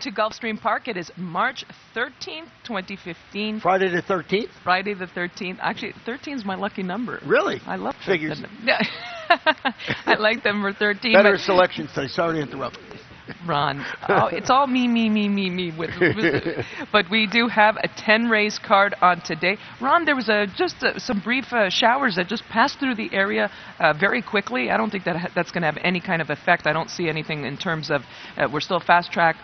to Gulfstream Park. It is March 13th, 2015. Friday the 13th? Friday the 13th. Actually, 13 is my lucky number. Really? I love figures. Yeah. I like number 13. Better selection today. Sorry to interrupt. Ron, it's all me. But we do have a 10-race card on today. Ron, there was just some brief showers that just passed through the area very quickly. I don't think that's going to have any kind of effect. I don't see anything in terms of we're still fast track,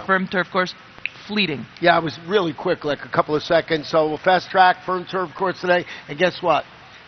firm turf course. Fleeting. Yeah, it was really quick, like a couple of seconds. So fast track, firm turf course today. And guess what?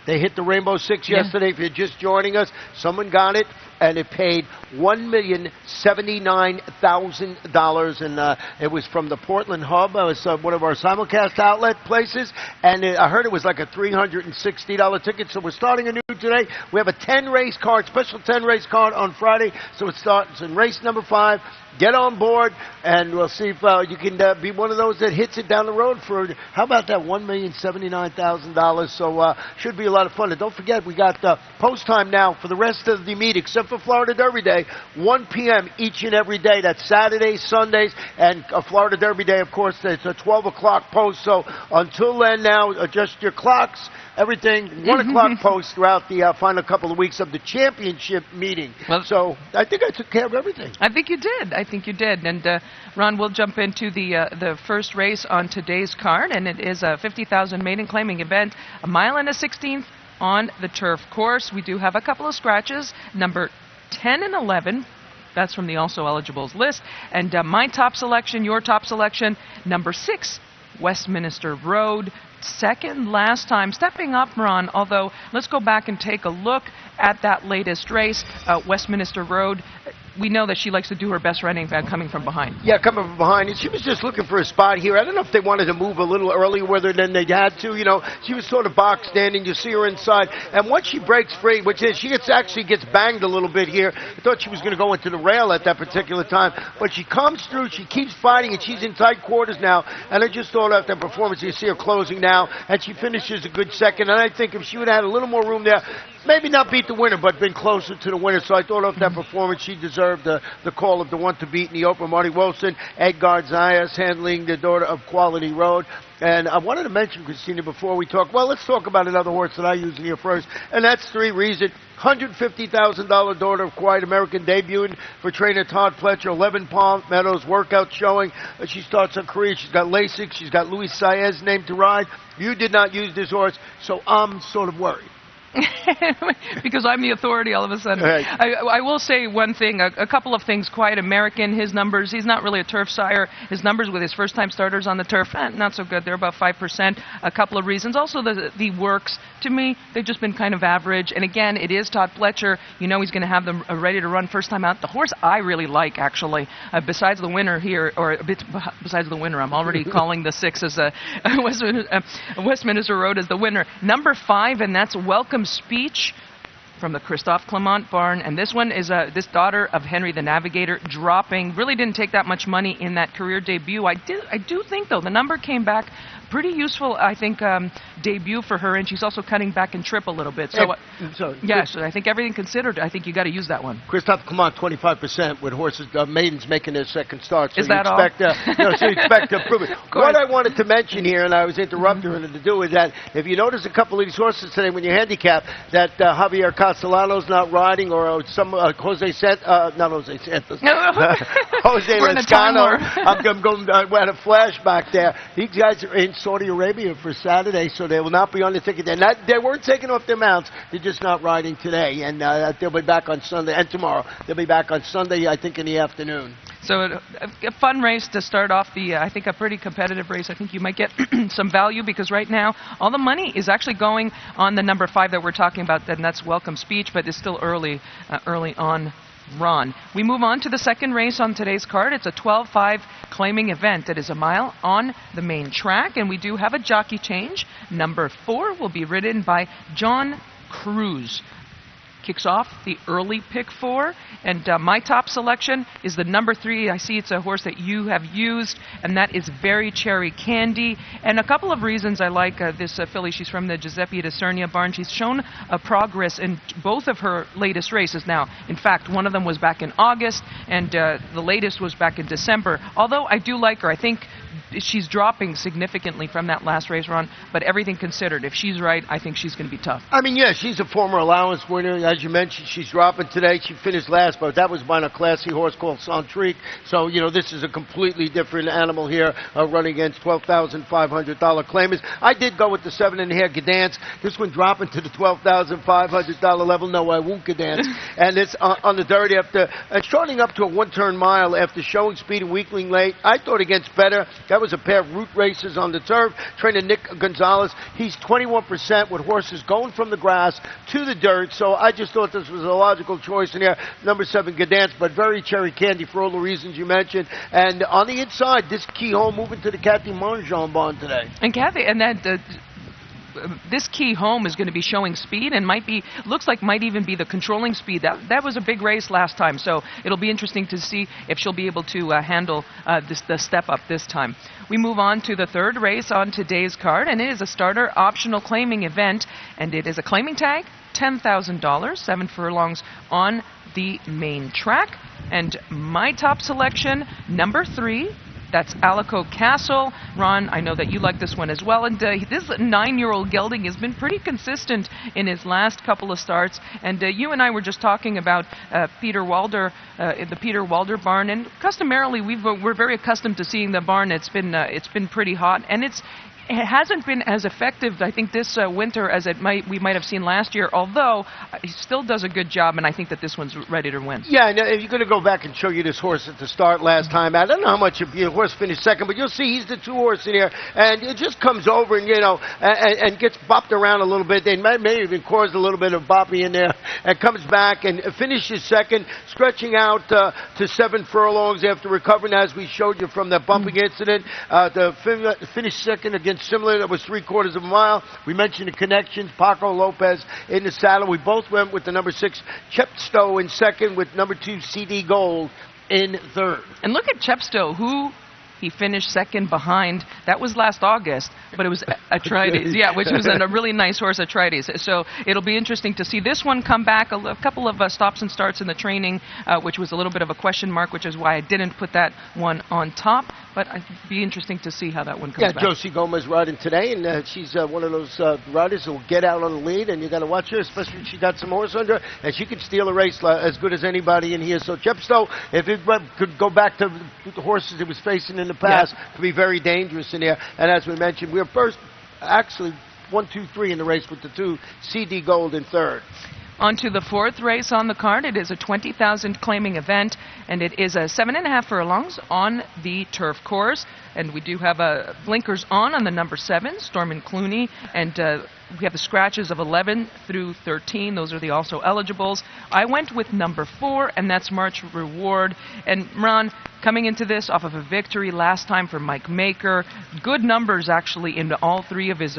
They hit the Rainbow Six yesterday. If you're just joining us, someone got it, and it paid $1,079,000, and it was from the Portland Hub. It was one of our simulcast outlet places, and I heard it was like a $360 ticket. So we're starting a new today. We have a 10-race card, special 10-race card on Friday. So it starts in race number 5. Get on board, and we'll see if you can be one of those that hits it down the road for, how about that, $1,079,000. So should be a lot of fun. And don't forget, we got post time now for the rest of the meet, except for Florida Derby Day, 1 p.m. each and every day. That's Saturdays, Sundays, and Florida Derby Day, of course, it's a 12 o'clock post. So until then now, adjust your clocks. Everything, 1 o'clock post throughout the final couple of weeks of the championship meeting. Well, so I think I took care of everything. I think you did. And Ron, we'll jump into the first race on today's card, and it is a 50,000 maiden claiming event, 1 1/16 miles on the turf course. We do have a couple of scratches, number 10 and 11. That's from the also eligibles list. And my top selection, your top selection, number 6, Westminster Road. Second last time, stepping up, Ron, although let's go back and take a look at that latest race, Westminster Road. We know that she likes to do her best running coming from behind. Yeah, coming from behind. And she was just looking for a spot here. I don't know if they wanted to move a little earlier with her than they had to. You know, she was sort of boxed in, and you see her inside. And once she breaks free, which is, she actually gets banged a little bit here. I thought she was going to go into the rail at that particular time. But she comes through, she keeps fighting, and she's in tight quarters now. And I just thought after that performance, you see her closing now, and she finishes a good second. And I think if she would have had a little more room there, maybe not beat the winner, but been closer to the winner. So I thought after that performance, she deserved the call of the one to beat in the open. Marty Wilson, Edgar Zayas handling the daughter of Quality Road. And I wanted to mention, Christina, before we talk, well, let's talk about another horse that I usually hear first, and that's 3 Reason. $150,000 daughter of Quiet American, debuting for trainer Todd Pletcher, 11 Palm Meadows workout showing. She starts her career. She's got Lasix. She's got Luis Saez named to ride. You did not use this horse, so I'm sort of worried. Because I'm the authority all of a sudden. Right. I will say one thing, a couple of things. Quiet American, his numbers, he's not really a turf sire. His numbers with his first-time starters on the turf, not so good. They're about 5%. A couple of reasons. Also, the works, to me, they've just been kind of average. And again, it is Todd Pletcher. You know he's going to have them ready to run first time out. The horse I really like, actually, besides the winner here, or a bit besides the winner, I'm already calling the 6 as Westminster Road as the winner. Number 5, and that's Welcome Speech from the Christophe Clement barn, and this one is this daughter of Henry the Navigator, dropping. Really didn't take that much money in that career debut. I do think though the number came back pretty useful. I think debut for her, and she's also cutting back in trip a little bit. So so I think everything considered, I think you got to use that one. Christophe Clement 25% with horses maidens making their second start. So is that all? So you expect to improve it. What I wanted to mention here, and I was interrupting her to do, is that if you notice a couple of these horses today when you handicap, that Javier Castellano's not riding, or some Jose Santos, not Jose Santos, Jose Lezcano. I'm going I had a flashback there. These guys are in Saudi Arabia for Saturday, so they will not be on the ticket. They weren't taking off their mounts. They're just not riding today, and they'll be back on Sunday and tomorrow. They'll be back on Sunday, I think, in the afternoon. So a fun race to start off I think a pretty competitive race. I think you might get some value, because right now all the money is actually going on the number 5 that we're talking about, and that's Welcome Speech, but it's still early on. Ron. We move on to the second race on today's card. It's a 12-5 claiming event. It is 1 mile on the main track, and we do have a jockey change. Number 4 will be ridden by John Cruz. kicks off the early pick 4. And my top selection is the number 3. I see it's a horse that you have used, and that is Very Cherry Candy. And a couple of reasons I like this filly. She's from the Giuseppe de Cernia barn. She's shown progress in both of her latest races now. In fact, one of them was back in August, and the latest was back in December. Although I do like her, I think she's dropping significantly from that last race run, but everything considered, if she's right, I think she's going to be tough. I mean, yeah, she's a former allowance winner. As you mentioned, she's dropping today. She finished last, but that was by a classy horse called Centrique. So, you know, this is a completely different animal here running against $12,500 claimants. I did go with the 7.5 Gdansk. This one dropping to the $12,500 level. No, I won't Gdansk. And it's on the dirt after starting up to a one-turn mile after showing speed a weakling late. I thought against better. That was a pair of route races on the turf. Trainer Nick Gonzalez, he's 21% with horses going from the grass to the dirt. So I just thought this was a logical choice in there. Number 7, Gdansk, but Very Cherry Candy for all the reasons you mentioned. And on the inside, this key home moving to the Cathy Mongeon barn today. And Cathy, and that this key home is going to be showing speed and looks like might even be the controlling speed. That was a big race last time, so it'll be interesting to see if she'll be able to handle the step up this time. We move on to the third race on today's card, and it is a starter optional claiming event, and it is a claiming tag, $10,000, 7 furlongs on the main track. And my top selection, number 3, that's Alico Castle. Ron, I know that you like this one as well. And this 9-year-old gelding has been pretty consistent in his last couple of starts. And you and I were just talking about Peter Walder, the Peter Walder barn. And customarily, we're very accustomed to seeing the barn. It's been pretty hot, and it hasn't been as effective, I think, this winter as we might have seen last year, although he still does a good job, and I think that this one's ready to win. Yeah, and if you're going to go back and show you this horse at the start last time, I don't know how much your horse finished second, but you'll see he's the 2 horse in here, and it just comes over and, and gets bopped around a little bit. They may even cause a little bit of boppy in there, and comes back and finishes second, stretching out to 7 furlongs after recovering, as we showed you from that bumping incident. The finish second against Similar, that was 3/4 of a mile. We mentioned the connections. Paco Lopez in the saddle. We both went with the number 6 Chepstow in second, with number 2 CD Gold in third. And look at Chepstow, who he finished second behind. That was last August, but it was Atrides, yeah, which was a really nice horse, Atrides. So it'll be interesting to see this one come back. A couple of stops and starts in the training, which was a little bit of a question mark, which is why I didn't put that one on top. But it'd be interesting to see how that one comes back. Yeah, Josie Gomez riding today, and she's one of those riders who will get out on the lead, and you got to watch her, especially if she got some horse under her, and she could steal a race as good as anybody in here. So Chepstow, if it could go back to the horses it was facing in the past, could be very dangerous in here. And as we mentioned, we're first, actually 1, 2, 3 in the race with the 2 CD Gold in third. On to the fourth race on the card. It is a 20,000 claiming event, and it is a 7.5 furlongs on the turf course. And we do have blinkers on the number 7, Stormin Clooney, and we have the scratches of 11 through 13. Those are the also eligibles. I went with number 4, and that's March Reward. And Ron, coming into this off of a victory last time for Mike Maker, good numbers actually in all 3 of his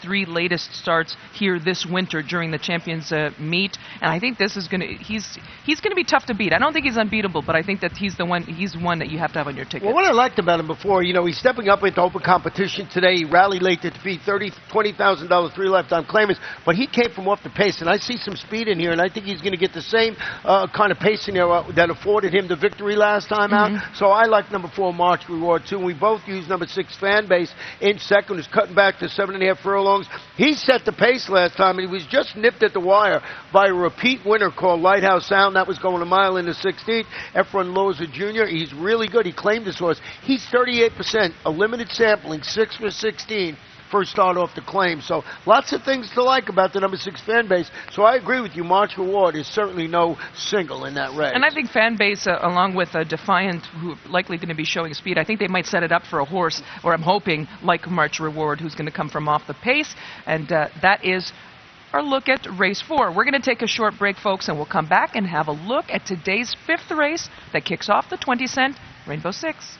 3 latest starts here this winter during the Champions meet, and I think this is he's going to be tough to beat. I don't think he's unbeatable, but I think that he's one that you have to have on your ticket. Well, what I liked about him before, he's stepping up into open competition today. He rallied late to defeat $20,000 3 lifetime claimants, but he came from off the pace, and I see some speed in here, and I think he's going to get the same kind of pace in there that afforded him the victory last time out. So I like number 4, March Reward, too. And we both used number 6, Fanbase, in second, who's cutting back to 7.5 furlongs. He set the pace last time, and he was just nipped at the wire by a repeat winner called Lighthouse Sound. That was going a mile in the 16th. Efron Loza Jr., he's really good. He claimed his horse. He's 38%, a limited sampling, 6 for 16. First start off the claim. So lots of things to like about the number 6 Fanbase. So I agree with you. March Reward is certainly no single in that race. And I think Fanbase, along with Defiant, who are likely going to be showing speed, I think they might set it up for a horse, or I'm hoping, like March Reward, who's going to come from off the pace. And that is our look at race 4. We're going to take a short break, folks, and we'll come back and have a look at today's 5th race that kicks off the 20-cent Rainbow 6.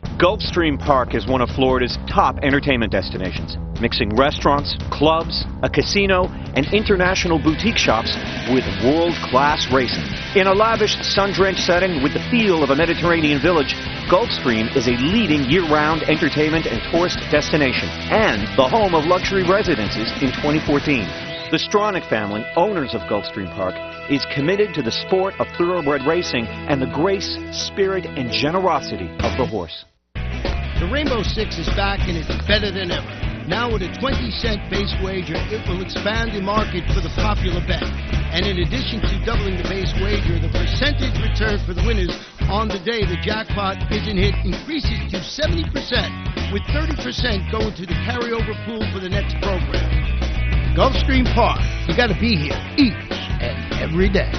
Gulfstream Park is one of Florida's top entertainment destinations, mixing restaurants, clubs, a casino, and international boutique shops with world-class racing. In a lavish, sun-drenched setting with the feel of a Mediterranean village, Gulfstream is a leading year-round entertainment and tourist destination and the home of luxury residences in 2014. The Stronach family, owners of Gulfstream Park, is committed to the sport of thoroughbred racing and the grace, spirit, and generosity of the horse. The Rainbow Six is back and it's better than ever. Now with a 20-cent base wager, it will expand the market for the popular bet. And in addition to doubling the base wager, the percentage return for the winners on the day the jackpot isn't hit increases to 70%, with 30% going to the carryover pool for the next program. Gulfstream Park, you got to be here each and every day.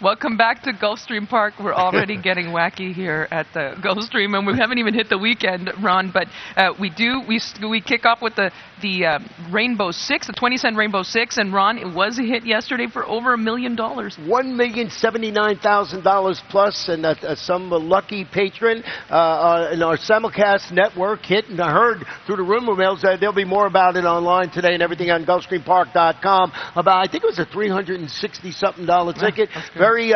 Welcome back to Gulfstream Park. We're already getting wacky here at the Gulfstream, and we haven't even hit the weekend, Ron. But we kick off with the Rainbow Six, the 20-cent Rainbow Six, and Ron, it was a hit yesterday for over $1 million. $1,079,000 plus, and some lucky patron in our simulcast network hit, and I heard through the rumor mills that there'll be more about it online today and everything on GulfstreamPark.com. About, I think it was a $360-something ticket. Very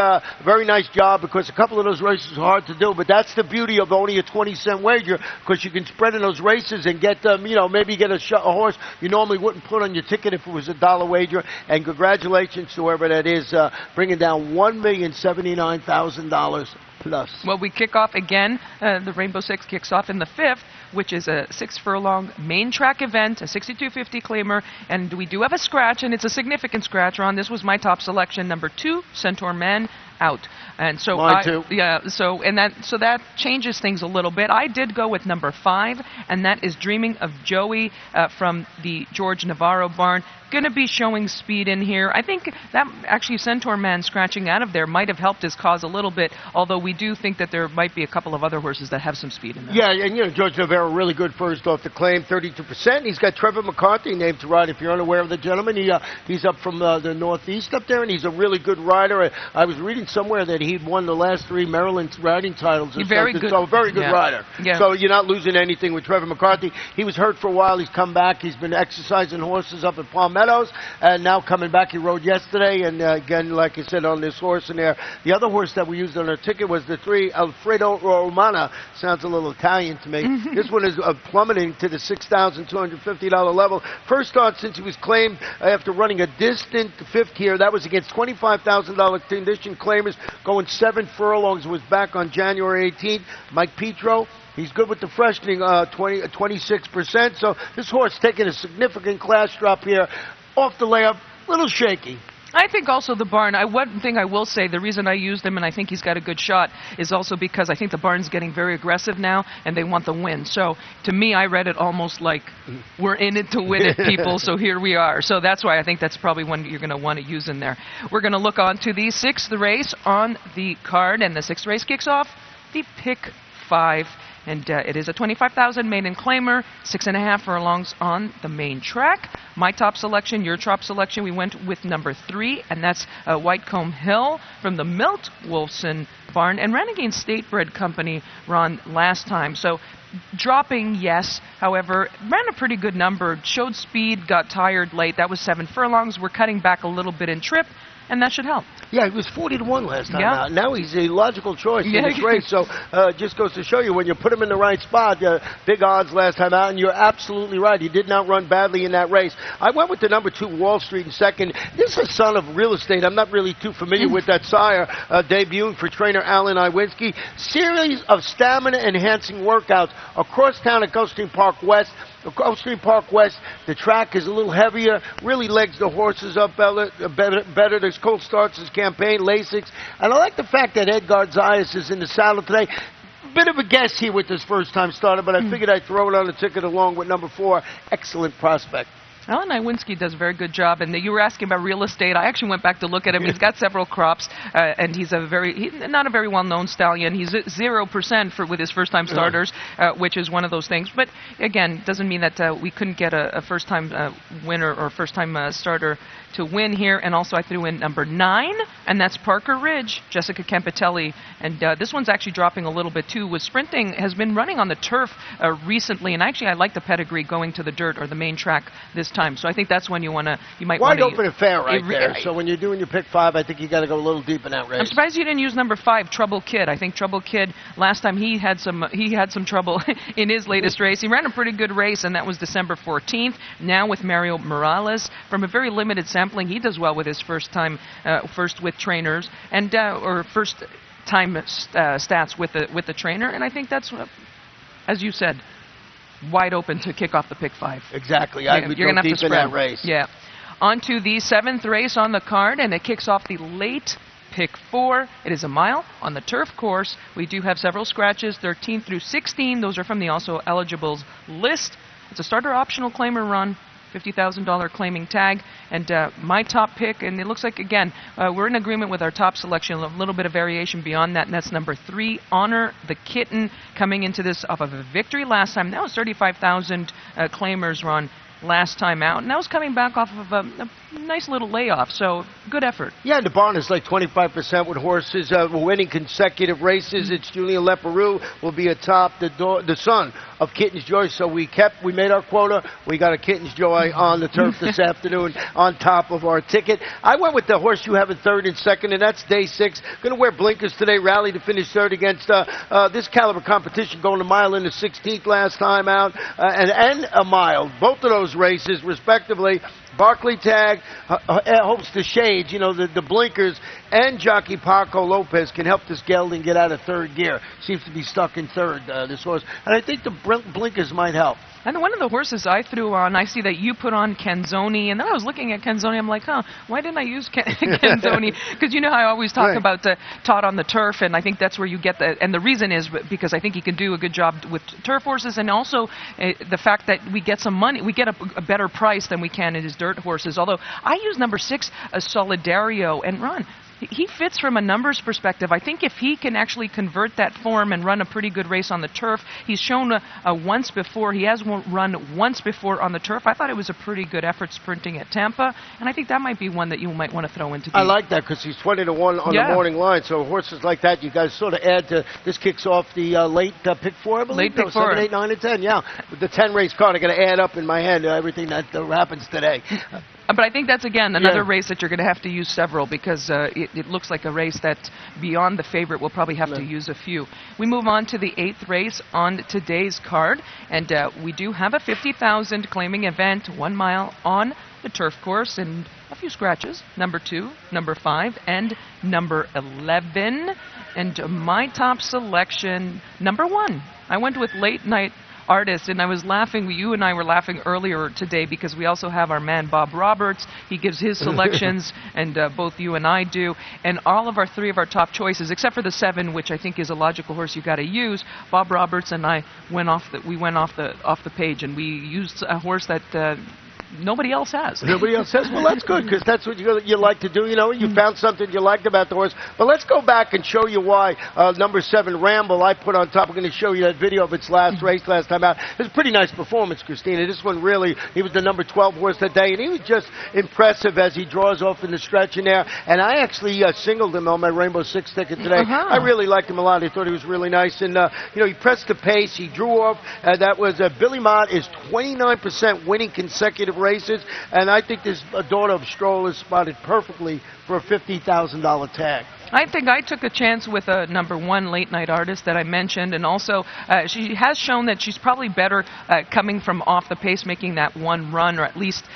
nice job, because a couple of those races are hard to do, but that's the beauty of only a 20-cent wager, because you can spread in those races and get them, maybe get a horse you normally wouldn't put on your ticket if it was a dollar wager. And congratulations to whoever that is, bringing down $1,079,000 plus. Well, we kick off again. The Rainbow Six kicks off in the 5th, which is a 6-furlong main track event, a 6250 claimer, and we do have a scratch, and it's a significant scratch, Ron. This was my top selection, number 2, Centaur Man, out. And so Mine too. So that changes things a little bit. I did go with number 5, and that is Dreaming of Joey from the George Navarro barn. Going to be showing speed in here. I think that actually Centaur Man scratching out of there might have helped his cause a little bit, although we do think that there might be a couple of other horses that have some speed in there. Yeah, and George Navarro really good first off the claim, 32%. He's got Trevor McCarthy named to ride. If you're unaware of the gentleman, he's up from the Northeast up there, and he's a really good rider. I was reading somewhere that he'd won the last 3 Maryland riding titles. Very good. So a very good rider. Yeah. So you're not losing anything with Trevor McCarthy. He was hurt for a while. He's come back. He's been exercising horses up at Palm Meadows, and now coming back. He rode yesterday, and again, like I said, on this horse in there. The other horse that we used on our ticket was the 3, Alfredo Romana. Sounds a little Italian to me. This one is plummeting to the $6,250 level. First start since he was claimed after running a distant 5th here. That was against $25,000 condition claimers, going 7 furlongs. Was back on January 18th. Mike Petro, he's good with the freshening, 26%. So this horse taking a significant class drop here. Off the layup, a little shaky. I think also the barn, one thing I will say, the reason I used him and I think he's got a good shot is also because I think the barn's getting very aggressive now and they want the win. So to me, I read it almost like we're in it to win it, people, so here we are. So that's why I think that's probably one you're going to want to use in there. We're going to look on to the 6th race on the card, and the 6th race kicks off the Pick 5. And it is a 25,000 maiden claimer, 6.5 furlongs on the main track. My top selection, your top selection, we went with number 3, and that's Whitecomb Hill from the Milt Wolfson barn and Renegade State Bred Company, Ron, last time. So dropping, yes. However, ran a pretty good number, showed speed, got tired late. That was 7 furlongs. We're cutting back a little bit in trip, and that should help. Yeah, he was 40-1 last time out. Now he's a logical choice in this race. So just goes to show you, when you put him in the right spot, big odds last time out, and you're absolutely right. He did not run badly in that race. I went with the number 2, Wall Street, in second. This is a son of real estate. I'm not really too familiar with that sire, debuting for trainer Alan Iwinski. Series of stamina-enhancing workouts across town at Gulfstream Park West. Gulfstream Park West, the track is a little heavier, really legs the horses up better. There's cold starts his campaign, Lasix. And I like the fact that Edgar Zayas is in the saddle today. Bit of a guess here with this first time starter, but I figured I'd throw it on the ticket along with number 4, Excellent Prospect. Alan Iwinski does a very good job, and you were asking about real estate. I actually went back to look at him. He's got several crops, and he's not a very well-known stallion. He's at 0% with his first-time starters, which is one of those things. But again, doesn't mean that we couldn't get a first-time winner or first-time starter to win here. And also, I threw in number 9, and that's Parker Ridge, Jessica Campitelli, and this one's actually dropping a little bit too. Was sprinting, has been running on the turf recently, and actually, I like the pedigree going to the dirt or the main track this time. So I think that's when you might wide want to... Wide open and fair right there. So when you're doing your pick 5, I think you got to go a little deep in that race. I'm surprised you didn't use number 5, Trouble Kid. I think Trouble Kid, last time he had some trouble in his latest race. He ran a pretty good race, and that was December 14th. Now with Mario Morales, from a very limited sampling, he does well with his first with trainers, and or first time stats with the trainer. And I think that's, as you said, wide open to kick off the pick 5. Exactly. I would go deep in that race. Yeah. On to the 7th race on the card, and it kicks off the late pick 4. It is a mile on the turf course. We do have several scratches, 13 through 16. Those are from the also eligibles list. It's a starter optional claimer run. $50,000 claiming tag, and my top pick, and it looks like, again, we're in agreement with our top selection, a little bit of variation beyond that, and that's number 3, Honor the Kitten, coming into this off of a victory last time. That was 35,000 claimers run last time out, and that was coming back off of a nice little layoff, so good effort. Yeah, and the barn is like 25% with horses winning consecutive races. It's Julian Leperoux will be atop the son of Kitten's Joy, so we made our quota. We got a Kitten's Joy on the turf this afternoon on top of our ticket. I went with the horse you have in 3rd and 2nd, and that's day 6. Going to wear blinkers today, rally to finish 3rd against this caliber competition, going a mile in the 16th last time out, and a mile. Both of those races, respectively. Barclay Tag hopes the shades, the blinkers, and jockey Paco Lopez can help this gelding get out of 3rd gear. Seems to be stuck in 3rd, this horse. And I think the blinkers might help. And one of the horses I threw on, I see that you put on Canzoni, and then I was looking at Canzoni, I'm like, why didn't I use Canzoni? Because you know how I always talk about Todd on the turf, and I think that's where you get the, and the reason is because I think he can do a good job with turf horses, and also the fact that we get some money, we get a better price than we can in his dirt horses. Although I use number 6, Solidario, and Ron, he fits from a numbers perspective. I think if he can actually convert that form and run a pretty good race on the turf, he's shown once before. He has run once before on the turf. I thought it was a pretty good effort sprinting at Tampa, and I think that might be one that you might want to throw into. I like that because he's 20-1 on the morning line. So horses like that, you guys sort of add to. This kicks off the late pick 4, I believe. Late pick 4. 7, 8, 9, and 10. Yeah, with the 10-race card, I got to add up in my head everything that happens today. But I think that's, again, another race that you're going to have to use several because it looks like a race that beyond the favorite we'll probably have to use a few. We move on to the 8th race on today's card, and we do have a 50,000 claiming event, 1 mile on the turf course, and a few scratches, number 2, number 5, and number 11. And my top selection, number 1. I went with Late Night Artist, and I was laughing. You and I were laughing earlier today because we also have our man Bob Roberts. He gives his selections, and both you and I do. And all of our 3 of our top choices, except for the 7, which I think is a logical horse you got to use. Bob Roberts and I went off the page, and we used a horse that nobody else has. Nobody else has? Well, that's good, because that's what you like to do. You found something you liked about the horse. But let's go back and show you why number 7, Ramble, I put on top. I'm going to show you that video of its last race last time out. It was a pretty nice performance, Christina. This one really, he was the number 12 horse that day, and he was just impressive as he draws off in the stretch in there. And I actually singled him on my Rainbow 6 ticket today. I really liked him a lot. I thought he was really nice. And, he pressed the pace. He drew off. That was Billy Mott is 29% winning consecutive races, and I think this daughter of Stroll is spotted perfectly for a $50,000 tag. I think I took a chance with a number 1 Late Night Artist that I mentioned, and also she has shown that she's probably better coming from off the pace, making that one run, or at least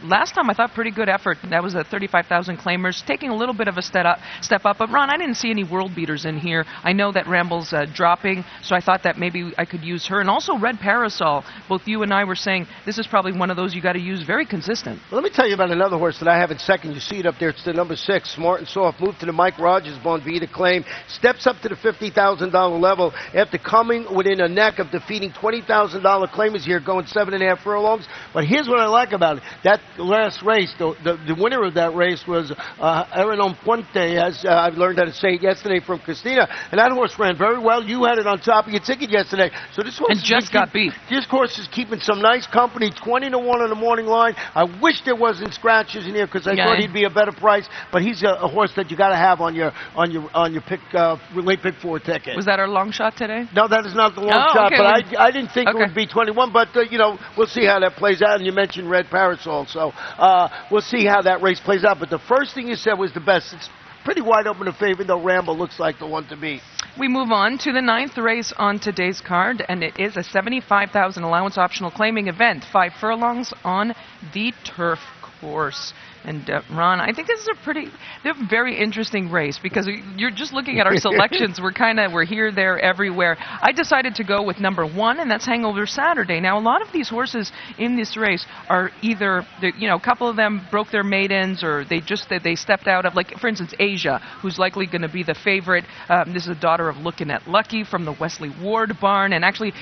last time I thought pretty good effort. That was a 35,000 claimers, taking a little bit of a step up. But Ron, I didn't see any world beaters in here. I know that Ramble's dropping, so I thought that maybe I could use her. And also Red Parasol. Both you and I were saying this is probably one of those you got to use very consistent. Well, let me tell you about another horse that I have in 2nd. You see it up there. It's the number 6, Smart and Soft, moved to the Mike Rogers Bonvita claim, steps up to the $50,000 level after coming within a neck of defeating $20,000 claimers here, going 7.5 furlongs. But here's what I like about it. That last race, the winner of that race was Aaron Puente, as I've learned how to say it yesterday from Christina, and that horse ran very well. You had it on top of your ticket yesterday. So this horse and just got beat. This horse is keeping some nice company, 20-1 on the morning line. I wish there wasn't scratches in here because I thought he'd be a better price, but he's a horse that you got to have on your pick late pick 4 ticket. Was that our long shot today? No, that is not the long shot, okay, but I didn't think it would be 21, but we'll see how that plays out. And you mentioned Red Parasol, so we'll see how that race plays out. But the first thing you said was the best. It's pretty wide open in favor, though Rambo looks like the one to beat. We move on to the 9th race on today's card, and it is a $75,000 allowance optional claiming event, 5 furlongs on the turf course. And Ron, I think this is a very interesting race because you're just looking at our selections. We're here, there, everywhere. I decided to go with number 1, and that's Hangover Saturday. Now, a lot of these horses in this race are either, a couple of them broke their maidens, or they stepped out of, like, for instance, Asia, who's likely going to be the favorite. This is a daughter of Lookin' at Lucky from the Wesley Ward barn, and actually,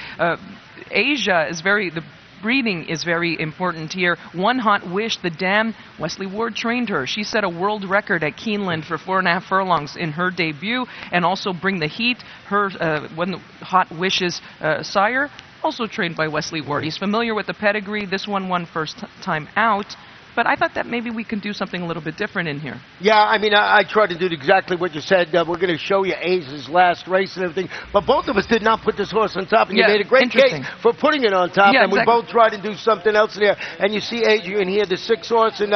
Asia is the breathing is very important here. One Hot Wish, the dam, Wesley Ward trained her. She set a world record at Keeneland for 4.5 furlongs in her debut, and also Bring the Heat, her One Hot Wish's sire, also trained by Wesley Ward. He's familiar with the pedigree. This one won first time out. But I thought that maybe we can do something a little bit different in here. Yeah, I mean, I tried to do exactly what you said. We're going to show you Ace's last race and everything. But both of us did not put this horse on top. And you made a great case for putting it on top. And we both tried to do something else there. And you see Adrian here, the 6 horse. And,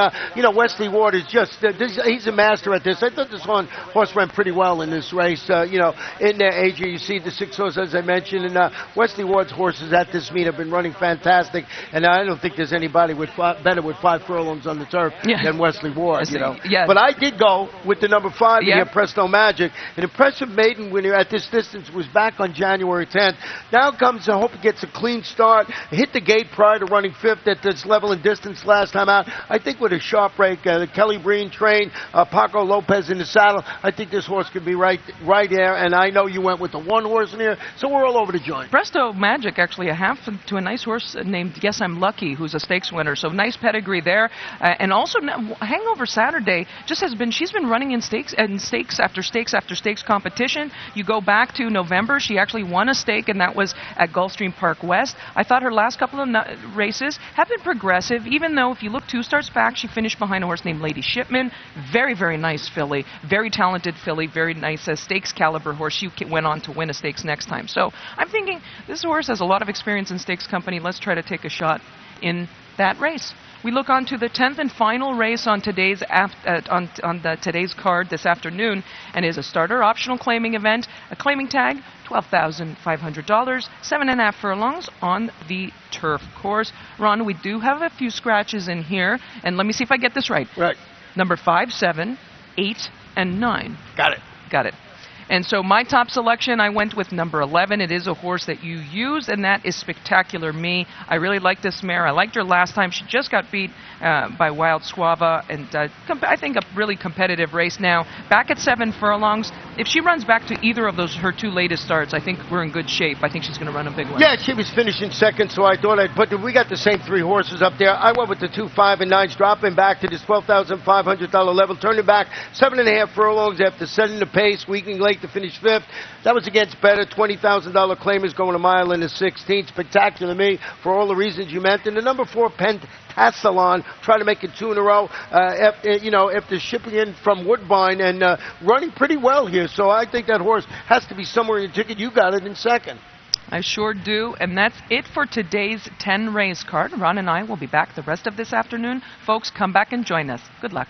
Wesley Ward is just, he's a master at this. I thought this horse ran pretty well in this race. In there, Adrian, you see the 6 horse, as I mentioned. And Wesley Ward's horses at this meet have been running fantastic. And I don't think there's anybody better with 5 furlongs on the turf than Wesley Ward, But I did go with the number 5 here, Presto Magic. An impressive maiden winner at this distance was back on January 10th. Now comes, I hope he gets a clean start. Hit the gate prior to running 5th at this level and distance last time out. I think with a sharp break, the Kelly Breen train, Paco Lopez in the saddle, I think this horse could be right there. And I know you went with the 1 horse in here, so we're all over the joint. Presto Magic, actually, a half to a nice horse named Yes I'm Lucky, who's a stakes winner. So nice pedigree there. And also, Hangover Saturday she's been running in stakes after stakes after stakes competition. You go back to November, she actually won a stake, and that was at Gulfstream Park West. I thought her last couple of races have been progressive, even though if you look 2 starts back, she finished behind a horse named Lady Shipman. Very, very nice filly, very talented filly, very nice stakes caliber horse. She went on to win a stakes next time. So I'm thinking this horse has a lot of experience in stakes company. Let's try to take a shot in that race. We look on to the 10th and final race on today's today's card this afternoon, and is a starter optional claiming event. A claiming tag, $12,500, 7.5 furlongs on the turf course. Ron, we do have a few scratches in here, and let me see if I get this right. Right. Number 5, 7, 8, and 9. Got it. Got it. And so my top selection, I went with number 11. It is a horse that you use, and that is Spectacular Me. I really like this mare. I liked her last time. She just got beat by Wild Suava, and I think a really competitive race now. Back at 7 furlongs. If she runs back to either of her 2 latest starts, I think we're in good shape. I think she's going to run a big one. Yeah, she was finishing second, so I thought we got the same 3 horses up there. I went with the 2, 5, and 9s, dropping back to this $12,500 level, turning back 7.5 furlongs after setting the pace, weakening late to finish 5th. That was against better $20,000 claimers going a mile in the 16th. Spectacular Me for all the reasons you mentioned. The number 4, Pentassalon, trying to make it 2 in a row after shipping in from Woodbine and running pretty well here. So I think that horse has to be somewhere in your ticket. You got it in second. I sure do, and that's it for today's 10 race card. Ron and I will be back the rest of this afternoon. Folks, come back and join us. Good luck.